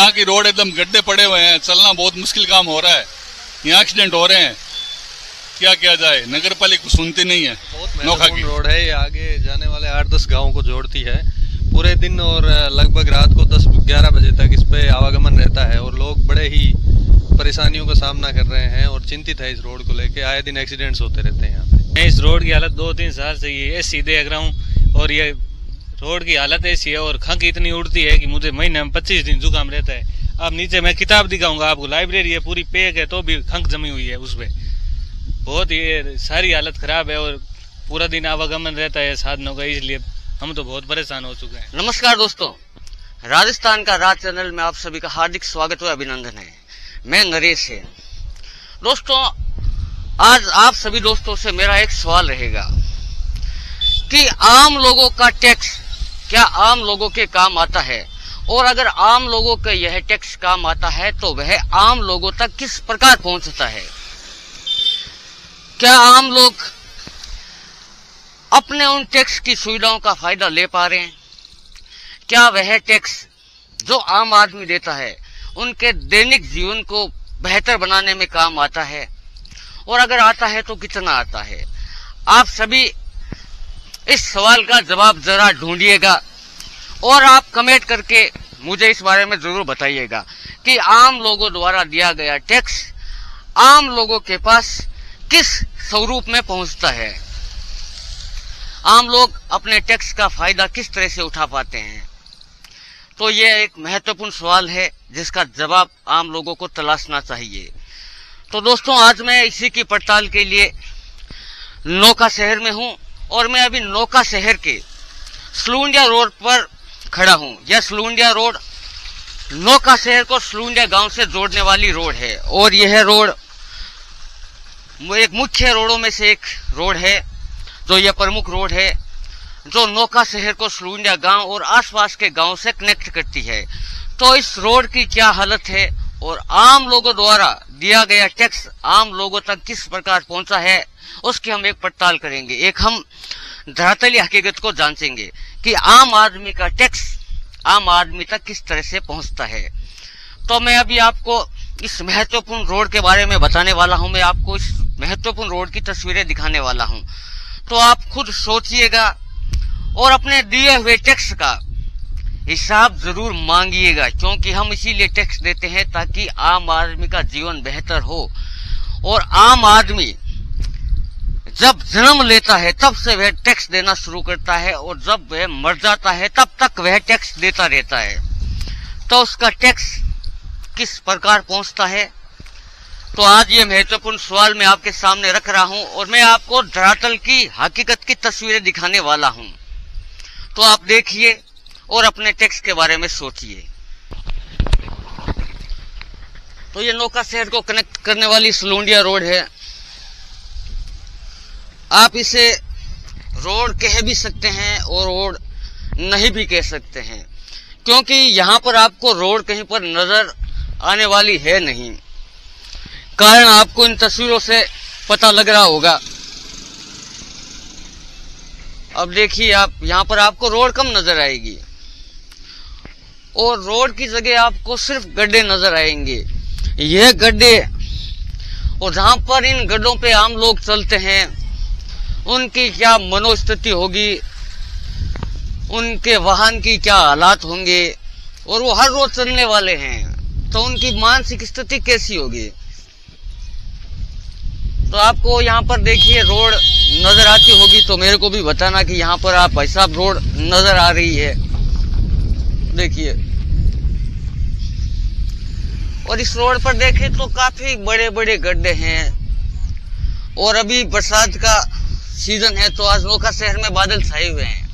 यहाँ की रोड एकदम गड्ढे पड़े हुए हैं, चलना बहुत मुश्किल काम हो रहा है, यहाँ एक्सीडेंट हो रहे हैं। क्या किया जाए, नगर पालिका सुनती नहीं है। बहुत महत्वपूर्ण रोड है, ये आगे जाने वाले 8-10 गाँव को जोड़ती है। पूरे दिन और लगभग रात को 10-11 बजे तक इस पे आवागमन रहता है और लोग बड़े ही परेशानियों का सामना कर रहे हैं और चिंतित है इस रोड को लेके। आए दिन एक्सीडेंट्स होते रहते हैं यहाँ पे। मैं इस रोड की हालत 2-3 साल से ये ऐसी देख रहा हूँ और ये रोड की हालत ऐसी है और खंग इतनी उड़ती है कि मुझे महीने में 25 दिन जुकाम रहता है। अब नीचे मैं किताब दिखाऊंगा आपको, लाइब्रेरी है पूरी पैक है तो भी खंग जमी हुई है उसपे। बहुत ये सारी हालत खराब है और पूरा दिन आवागमन रहता है साधनों का, इसलिए हम तो बहुत परेशान हो चुके हैं। नमस्कार दोस्तों, राजस्थान का राज चैनल में आप सभी का हार्दिक स्वागत व अभिनंदन है। मैं नरेश है। दोस्तों, आज आप सभी दोस्तों से मेरा एक सवाल रहेगा कि आम लोगों का टैक्स क्या आम लोगों के काम आता है, और अगर आम लोगों का यह टैक्स काम आता है तो वह आम लोगों तक किस प्रकार पहुंचता है। क्या आम लोग अपने उन टैक्स की सुविधाओं का फायदा ले पा रहे हैं? क्या वह टैक्स जो आम आदमी देता है उनके दैनिक जीवन को बेहतर बनाने में काम आता है, और अगर आता है तो कितना आता है? आप सभी इस सवाल का जवाब जरा ढूंढिएगा और आप कमेंट करके मुझे इस बारे में जरूर बताइएगा कि आम लोगों द्वारा दिया गया टैक्स आम लोगों के पास किस स्वरूप में पहुंचता है। आम लोग अपने टैक्स का फायदा किस तरह से उठा पाते हैं। तो यह एक महत्वपूर्ण सवाल है जिसका जवाब आम लोगों को तलाशना चाहिए। तो दोस्तों, आज मैं इसी की पड़ताल के लिए नौका शहर में हूं और मैं अभी नौका शहर के सलूंडिया रोड पर खड़ा हूं। यह सलूंडिया रोड नौका शहर को सलूंडिया गांव से जोड़ने वाली रोड है और यह रोड एक मुख्य रोडों में से एक रोड है, जो यह प्रमुख रोड है जो नौका शहर को सलूंडिया गांव और आसपास के गांव से कनेक्ट करती है। तो इस रोड की क्या हालत है और आम लोगों द्वारा दिया गया टैक्स आम लोगों तक किस प्रकार पहुंचा है, उसकी हम एक पड़ताल करेंगे। एक हम धरातली हकीकत को जांचेंगे कि आम आदमी का टैक्स आम आदमी तक किस तरह से पहुंचता है। तो मैं अभी आपको इस महत्वपूर्ण रोड के बारे में बताने वाला हूं। मैं आपको इस महत्वपूर्ण रोड की तस्वीरें दिखाने वाला हूं। तो आप खुद सोचिएगा और अपने दिए हुए टैक्स का हिसाब जरूर मांगिएगा, क्योंकि हम इसीलिए टैक्स देते हैं ताकि आम आदमी का जीवन बेहतर हो। और आम आदमी जब जन्म लेता है तब से वह टैक्स देना शुरू करता है और जब वह मर जाता है तब तक वह टैक्स देता रहता है। तो उसका टैक्स किस प्रकार पहुंचता है, तो आज ये महत्वपूर्ण सवाल मैं आपके सामने रख रहा हूं और मैं आपको धरातल की हकीकत की तस्वीरें दिखाने वाला हूं। तो आप देखिए और अपने टैक्स के बारे में सोचिए। तो ये नौका शहर को कनेक्ट करने वाली सलूंडिया रोड है। आप इसे रोड कह भी सकते हैं और रोड नहीं भी कह सकते हैं, क्योंकि यहाँ पर आपको रोड कहीं पर नजर आने वाली है नहीं। कारण आपको इन तस्वीरों से पता लग रहा होगा। अब देखिए, आप यहाँ पर आपको रोड कम नजर आएगी और रोड की जगह आपको सिर्फ गड्ढे नजर आएंगे। यह गड्ढे, और जहां पर इन गड्ढों पे आम लोग चलते हैं उनकी क्या मनोस्थिति होगी, उनके वाहन की क्या हालात होंगे, और वो हर रोज चलने वाले हैं तो उनकी मानसिक स्थिति कैसी होगी। तो आपको यहाँ पर देखिए रोड नजर आती होगी तो मेरे को भी बताना कि यहाँ पर आप भाई साहब रोड नजर आ रही है। देखिए, और इस रोड पर देखें तो काफी बड़े बड़े गड्ढे हैं और अभी बरसात का सीजन है तो आज नौका शहर में बादल छाए हुए हैं।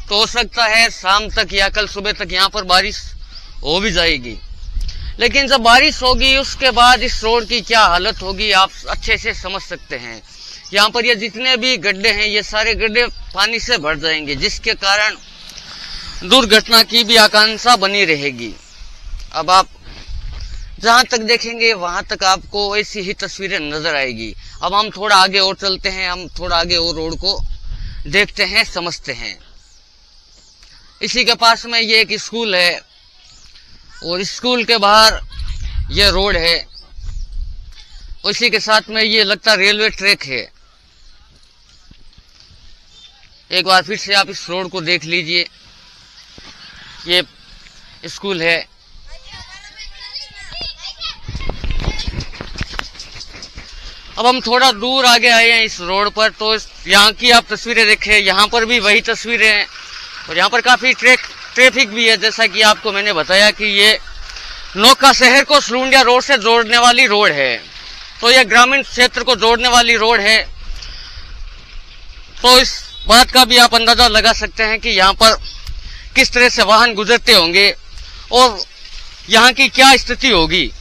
तो हो सकता है शाम तक या कल सुबह तक यहाँ पर बारिश हो भी जाएगी। लेकिन जब बारिश होगी उसके बाद इस रोड की क्या हालत होगी आप अच्छे से समझ सकते हैं। यहाँ पर ये जितने भी गड्ढे हैं ये सारे गड्ढे पानी से भर जाएंगे, जिसके कारण दुर्घटना की भी आशंका बनी रहेगी। अब आप जहां तक देखेंगे वहां तक आपको ऐसी ही तस्वीरें नजर आएगी। अब हम थोड़ा आगे और चलते हैं, हम थोड़ा आगे और रोड को देखते हैं, समझते हैं। इसी के पास में ये एक स्कूल है और स्कूल के बाहर ये रोड है, उसी के साथ में ये लगता रेलवे ट्रैक है। एक बार फिर से आप इस रोड को देख लीजिए, ये स्कूल है। अब हम थोड़ा दूर आगे आए हैं इस रोड पर, तो यहाँ की आप तस्वीरें देखें, यहाँ पर भी वही तस्वीरें हैं और यहाँ पर काफी ट्रैफिक भी है। जैसा कि आपको मैंने बताया कि ये नौका शहर को सलूंडिया रोड से जोड़ने वाली रोड है, तो यह ग्रामीण क्षेत्र को जोड़ने वाली रोड है। तो इस बात का भी आप अंदाजा लगा सकते हैं कि यहाँ पर किस तरह से वाहन गुजरते होंगे और यहाँ की क्या स्थिति होगी।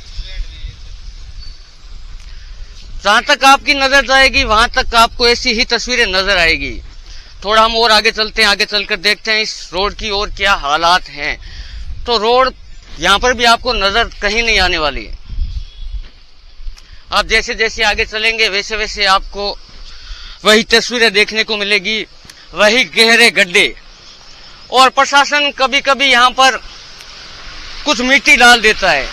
जहां तक आपकी नजर जाएगी वहां तक आपको ऐसी ही तस्वीरें नजर आएगी। थोड़ा हम और आगे चलते हैं, आगे चलकर देखते हैं इस रोड की और क्या हालात हैं। तो रोड यहाँ पर भी आपको नजर कहीं नहीं आने वाली है। आप जैसे जैसे आगे चलेंगे वैसे वैसे आपको वही तस्वीरें देखने को मिलेगी, वही गहरे गड्ढे। और प्रशासन कभी कभी यहाँ पर कुछ मिट्टी डाल देता है,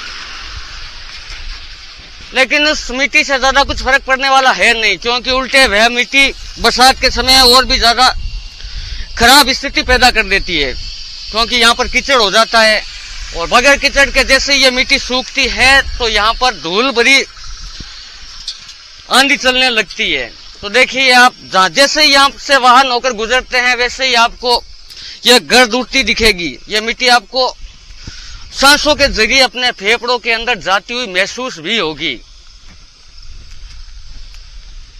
लेकिन उस मिट्टी से ज्यादा कुछ फर्क पड़ने वाला है नहीं, क्योंकि उल्टे वह मिट्टी बरसात के समय और भी ज्यादा खराब स्थिति पैदा कर देती है, क्योंकि यहाँ पर कीचड़ हो जाता है। और बगैर कीचड़ के जैसे ये मिट्टी सूखती है तो यहाँ पर धूल भरी आंधी चलने लगती है। तो देखिए आप जैसे ही यहाँ से वाहन होकर गुजरते हैं वैसे ही आपको यह गर्द उठती दिखेगी। यह मिट्टी आपको सांसों के जरिए अपने फेफड़ों के अंदर जाती हुई महसूस भी होगी।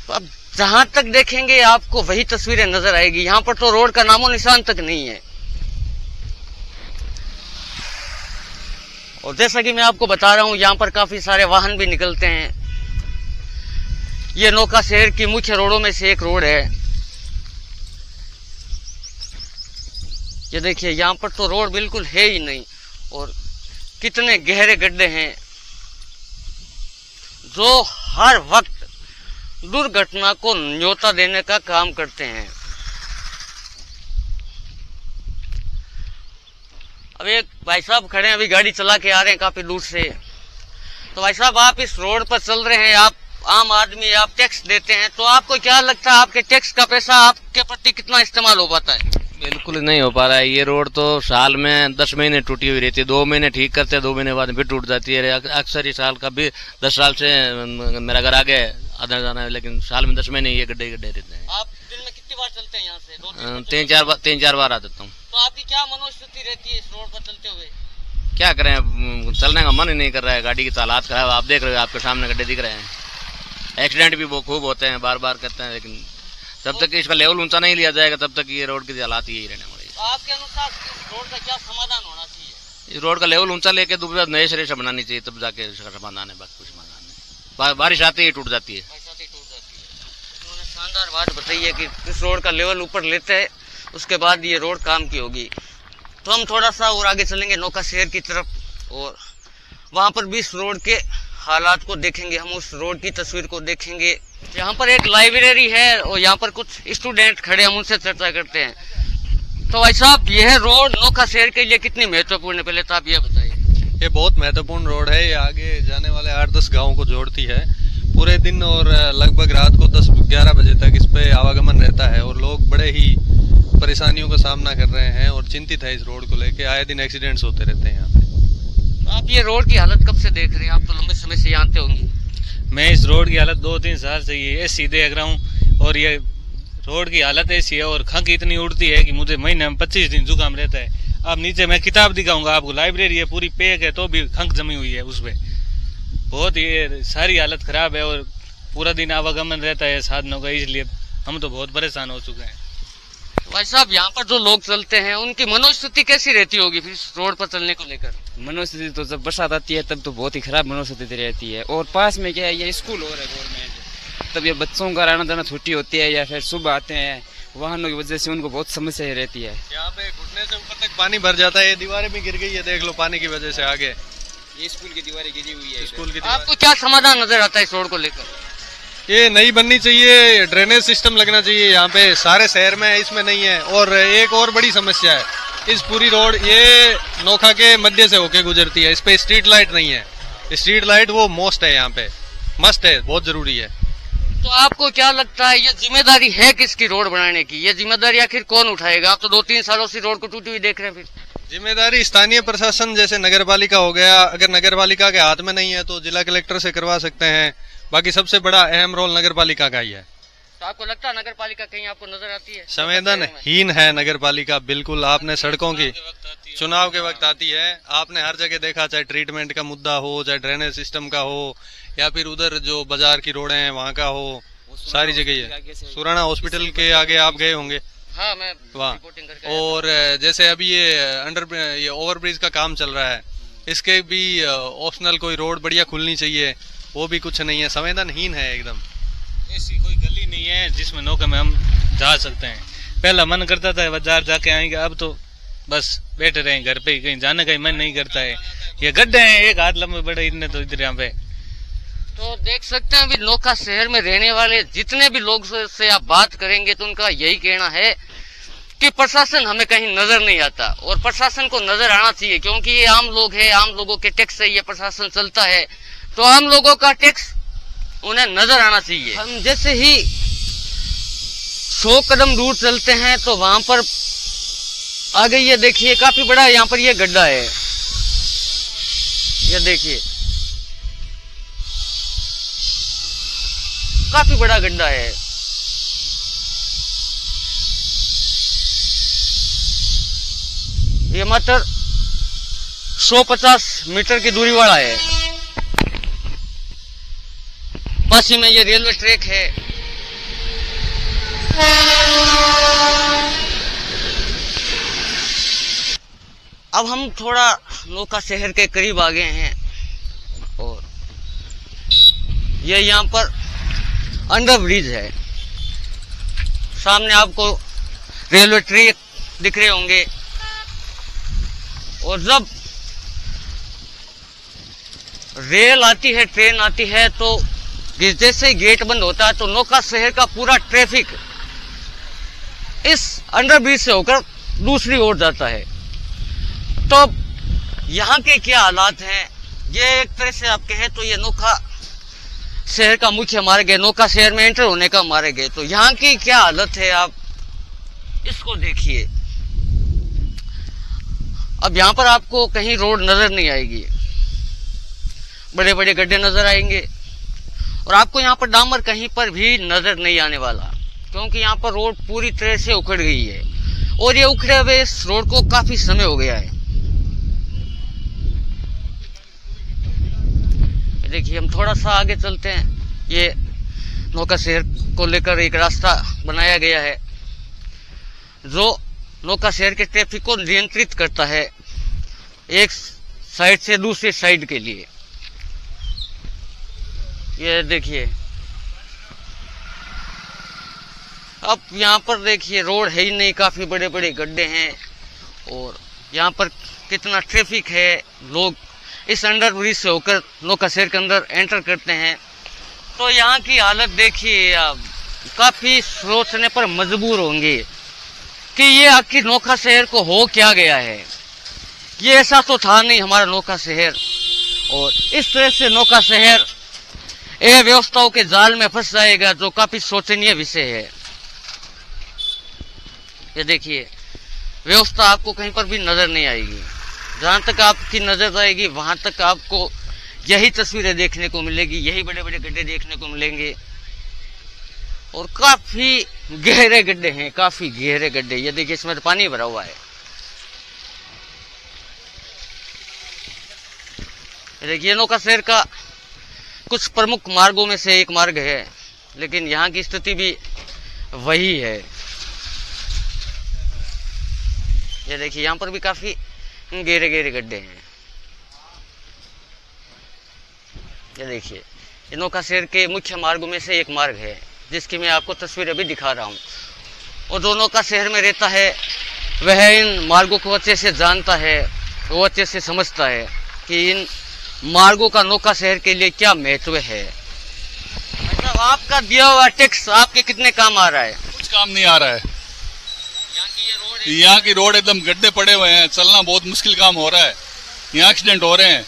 तो अब जहां तक देखेंगे आपको वही तस्वीरें नजर आएगी। यहाँ पर तो रोड का नामो निशान तक नहीं है। और जैसा कि मैं आपको बता रहा हूं, यहाँ पर काफी सारे वाहन भी निकलते हैं। ये नौका शहर की मुख्य रोडों में से एक रोड है। ये देखिए यहाँ पर तो रोड बिल्कुल है ही नहीं और कितने गहरे गड्ढे हैं जो हर वक्त दुर्घटना को न्योता देने का काम करते हैं। अब एक भाई साहब खड़े हैं, अभी गाड़ी चला के आ रहे हैं काफी दूर से। तो भाई साहब, आप इस रोड पर चल रहे हैं, आप आम आदमी, आप टैक्स देते हैं, तो आपको क्या लगता है आपके टैक्स का पैसा आपके प्रति कितना इस्तेमाल हो पाता है? बिल्कुल नहीं हो पा रहा है। ये रोड तो साल में 10 महीने टूटी हुई रहती है, 2 महीने ठीक करते हैं, 2 महीने बाद फिर टूट जाती है। अक्सर ही साल का भी 10 साल से मेरा घर आगे आना जाना है, लेकिन साल में 10 महीने ये गड्ढे गड्ढे रहते हैं। आप दिन में कितनी बार चलते हैं यहाँ से? 3-4 बार आ जाता हूँ। तो आपकी क्या मनोस्थिति रहती है इस रोड पर चलते हुए? क्या करें, चलने का मन ही नहीं कर रहा है। गाड़ी की हालात खराब, आप देख रहे हो, आपके सामने गड्ढे दिख रहे हैं। एक्सीडेंट भी वो खूब होते हैं, बार बार करते हैं, लेकिन जब तक इसका लेवल ऊंचा नहीं लिया जाएगा तब तक ये रोड की हालात यही रहने वाली है। आपके अनुसार इस रोड का क्या समाधान होना चाहिए? इस रोड का लेवल ऊंचा लेके दोबारा नए सिरे से बनानी चाहिए, तब जाके इसका समाधान है। बाकी कुछ समाधान नहीं, बारिश आते ही टूट जाती है। उन्होंने शानदार बात बताई है कि इस रोड का लेवल ऊपर लेते हैं, उसके बाद ये रोड काम की होगी। तो हम थोड़ा सा और आगे चलेंगे नौका शहर की तरफ और वहां पर भी इस रोड के हालात को देखेंगे, हम उस रोड की तस्वीर को देखेंगे। यहाँ पर एक लाइब्रेरी है और यहाँ पर कुछ स्टूडेंट खड़े, हम उनसे चर्चा करते हैं। तो भाई साहब, यह रोड नौका शहर के लिए कितनी महत्वपूर्ण है, पहले तो आप ये बताइए। ये बहुत महत्वपूर्ण रोड है। ये आगे जाने वाले 8-10 गाँव को जोड़ती है। पूरे दिन और लगभग रात को 10-11 बजे तक इस पे आवागमन रहता है और लोग बड़े ही परेशानियों का सामना कर रहे हैं और चिंतित है इस रोड को लेके। आए दिन एक्सीडेंट्स होते रहते हैं यहाँ पे। आप ये रोड की हालत कब से देख रहे हैं? आप तो लंबे समय से जानते होंगे। मैं इस रोड की हालत 2-3 साल से ये सीधे देख रहा हूँ और ये रोड की हालत ऐसी है और खंग इतनी उड़ती है कि मुझे महीने में 25 दिन जुकाम रहता है। अब नीचे मैं किताब दिखाऊंगा आपको, लाइब्रेरी है, पूरी पैक है, तो भी खंग जमी हुई है उस पे। बहुत ये सारी हालत खराब है और पूरा दिन आवागमन रहता है साधनों का, इसलिए हम तो बहुत परेशान हो चुके हैं। भाई साहब, यहाँ पर जो लोग चलते हैं उनकी मनोस्थिति कैसी रहती होगी फिर इस रोड पर चलने को लेकर? मनोस्थिति तो जब बरसात आती है तब तो बहुत ही खराब मनोस्थिति रहती है। और पास में क्या है, ये स्कूल और है गवर्नमेंट, तब ये बच्चों का आना जाना छुट्टी होती है या फिर सुबह आते हैं, वाहनों की वजह से उनको बहुत समस्या रहती है। यहाँ पे घुटने से ऊपर तक पानी भर जाता है। ये दीवारें भी गिर गई है, देख लो, पानी की वजह से। आगे ये स्कूल की दीवारें गिरी हुई है। स्कूल की आपको क्या समाधान नजर आता है इस रोड को लेकर? ये नई बननी चाहिए, ड्रेनेज सिस्टम लगना चाहिए यहाँ पे, सारे शहर में इसमें नहीं है। और एक और बड़ी समस्या है, इस पूरी रोड ये नोखा के मध्य से होके गुजरती है। इस पे स्ट्रीट लाइट नहीं है। स्ट्रीट लाइट वो मोस्ट है, यहाँ पे मस्ट है, बहुत जरूरी है। तो आपको क्या लगता है ये जिम्मेदारी है किसकी रोड बनाने की? ये जिम्मेदारी आखिर कौन उठाएगा? आप तो 2-3 सालों से रोड को टूटी हुई देख रहे हैं। फिर जिम्मेदारी स्थानीय प्रशासन जैसे नगर पालिका हो गया, अगर नगर पालिका के हाथ में नहीं है तो जिला कलेक्टर से करवा सकते हैं। बाकी सबसे बड़ा अहम रोल नगर पालिका का ही है। तो आपको लगता है नगर पालिका कहीं आपको नजर आती है? संवेदनहीन है नगर पालिका बिल्कुल। आपने सड़कों की चुनाव के वक्त आती है, आपने हर जगह देखा, चाहे ट्रीटमेंट का मुद्दा हो, चाहे ड्रेनेज सिस्टम का हो, या फिर उधर जो बाजार की रोडें हैं वहाँ का हो, सारी जगह है। सुराना हॉस्पिटल के आगे आप गए होंगे। हाँ, मैं रिपोर्टिंग करके और जैसे अभी ये ओवरब्रिज का काम चल रहा है, इसके भी ऑप्शनल कोई रोड बढ़िया खुलनी चाहिए, वो भी कुछ नहीं है। संवेदनहीन है एकदम। ऐसी कोई गली नहीं है जिसमें नौका में हम जा सकते हैं। पहला मन करता था बाजार जाके आएंगे, अब तो बस बैठे रहे घर पे ही, कहीं जाने का ही मन नहीं करता है। ये गड्ढे हैं एक हाथ लंबे बड़े, इतने तो इधर यहाँ पे। तो देख सकते हैं अभी नोखा शहर में रहने वाले जितने भी लोग से आप बात करेंगे तो उनका यही कहना है कि प्रशासन हमें कहीं नजर नहीं आता, और प्रशासन को नजर आना चाहिए क्योंकि ये आम लोग हैं, आम लोगों के टैक्स से ये प्रशासन चलता है, तो आम लोगों का टैक्स उन्हें नजर आना चाहिए। हम जैसे ही 100 कदम दूर चलते हैं तो वहां पर आगे ये देखिए काफी बड़ा यहाँ पर ये गड्ढा है, ये देखिए काफी बड़ा गड्ढा है। ये मात्र 150 मीटर की दूरी वाला है। पास ही में ये रेलवे ट्रैक है। अब हम थोड़ा नोखा शहर के करीब आ गए हैं और ये यहाँ पर अंडर ब्रिज है। सामने आपको रेलवे ट्रैक दिख रहे होंगे, और जब रेल आती है, ट्रेन आती है, तो जैसे ही गेट बंद होता है तो नोखा शहर का पूरा ट्रैफिक इस अंडर ब्रिज से होकर दूसरी ओर जाता है। तो यहाँ के क्या हालात हैं, ये एक तरह से आप कहें तो ये नोखा शहर का मुख्य मार्ग है, नोखा शहर में एंटर होने का मार्ग है। तो यहाँ की क्या हालत है आप इसको देखिए। अब यहाँ पर आपको कहीं रोड नजर नहीं आएगी, बड़े बड़े गड्ढे नजर आएंगे, और आपको यहाँ पर डामर कहीं पर भी नजर नहीं आने वाला, क्योंकि यहाँ पर रोड पूरी तरह से उखड़ गई है, और ये उखड़े हुए इस रोड को काफी समय हो गया है। देखिए हम थोड़ा सा आगे चलते हैं। ये नोखा शहर को लेकर एक रास्ता बनाया गया है जो नोखा शहर के ट्रैफिक को नियंत्रित करता है एक साइड से दूसरी साइड के लिए। ये देखिए अब यहाँ पर देखिए रोड है ही नहीं, काफी बड़े बड़े गड्ढे हैं, और यहाँ पर कितना ट्रैफिक है। लोग इस अंडर ब्रिज से होकर नोखा शहर के अंदर एंटर करते हैं, तो यहाँ की हालत देखिए आप काफी सोचने पर मजबूर होंगे कि ये आखिर नोखा शहर को हो क्या गया है। ये ऐसा तो था नहीं हमारा नोखा शहर, और इस तरह से नोखा शहर अव्यवस्थाओं के जाल में फंस जाएगा, जो काफी शोचनीय विषय है। ये देखिए व्यवस्था आपको कहीं पर भी नजर नहीं आएगी, जहां तक आपकी नजर जाएगी वहां तक आपको यही तस्वीरें देखने को मिलेगी, यही बड़े बड़े गड्ढे देखने को मिलेंगे, और काफी गहरे गड्ढे हैं, काफी गहरे गड्ढे। ये देखिए इसमें तो पानी भरा हुआ है। देखिए नोखा शहर का कुछ प्रमुख मार्गों में से एक मार्ग है, लेकिन यहाँ की स्थिति भी वही है। ये देखिए यहाँ पर भी काफी गहरे गहरे गड्ढे हैं। ये देखिए ये नोखा शहर के मुख्य मार्गों में से एक मार्ग है, जिसकी मैं आपको तस्वीर अभी दिखा रहा हूँ। और जो नोखा शहर में रहता है वह इन मार्गों को अच्छे से जानता है, वो अच्छे से समझता है कि इन मार्गों का नोखा शहर के लिए क्या महत्व है। मतलब आपका दिया हुआ टैक्स आपके कितने काम आ रहा है? कुछ काम नहीं आ रहा है। यहाँ की ये रोड यहाँ की रोड एकदम गड्ढे पड़े हुए हैं, चलना बहुत मुश्किल काम हो रहा है। यहाँ एक्सीडेंट हो रहे हैं,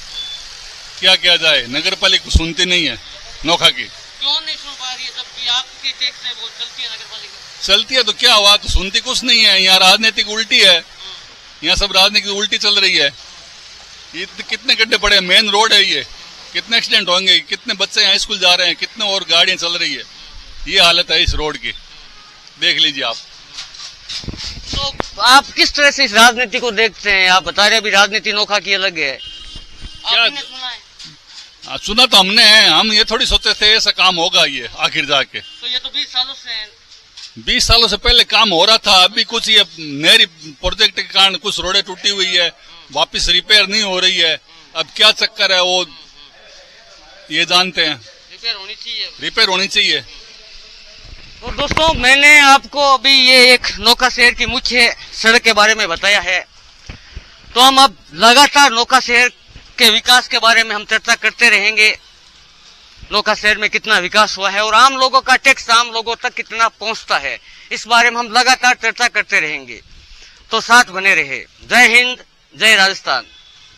क्या किया जाए। नगर पालिका सुनती नहीं है नोखा की। क्यों नहीं सुन पा रही है जबकि आपकी टैक्स है बहुत चलती है नगर पालिका? चलती है तो क्या हुआ, तो सुनती कुछ नहीं है। यहाँ राजनीतिक उल्टी है, यहाँ सब राजनीतिक उल्टी चल रही है। ये कितने गड्ढे पड़े हैं, मेन रोड है ये, कितने एक्सीडेंट होंगे, कितने बच्चे यहाँ स्कूल जा रहे हैं, कितने और गाड़ियां चल रही है। ये हालत है इस रोड की, देख लीजिए आप। तो आप किस तरह से इस राजनीति को देखते हैं? आप बता रहे अभी राजनीति नोखा की अलग है, क्या आपने सुना है? सुना तो हमने है, हम ये थोड़ी सोचे थे ऐसा काम होगा ये आखिर जाके। तो ये तो 20 सालों से है। 20 सालों से पहले काम हो रहा था, अभी कुछ ये नहरी प्रोजेक्ट के कारण कुछ रोडें टूटी हुई है, वापस रिपेयर नहीं हो रही है। अब क्या चक्कर है वो ये जानते हैं, रिपेयर होनी चाहिए। रिपेयर होनी चाहिए। तो दोस्तों, मैंने आपको अभी ये एक नौका शहर की मुख्य सड़क के बारे में बताया है। तो हम अब लगातार नौका शहर के विकास के बारे में हम चर्चा करते रहेंगे। नौका शहर में कितना विकास हुआ है और आम लोगों का टैक्स आम लोगों तक कितना पहुंचता है, इस बारे में हम लगातार चर्चा करते रहेंगे। तो साथ बने रहे। जय हिंद, जय राजस्थान।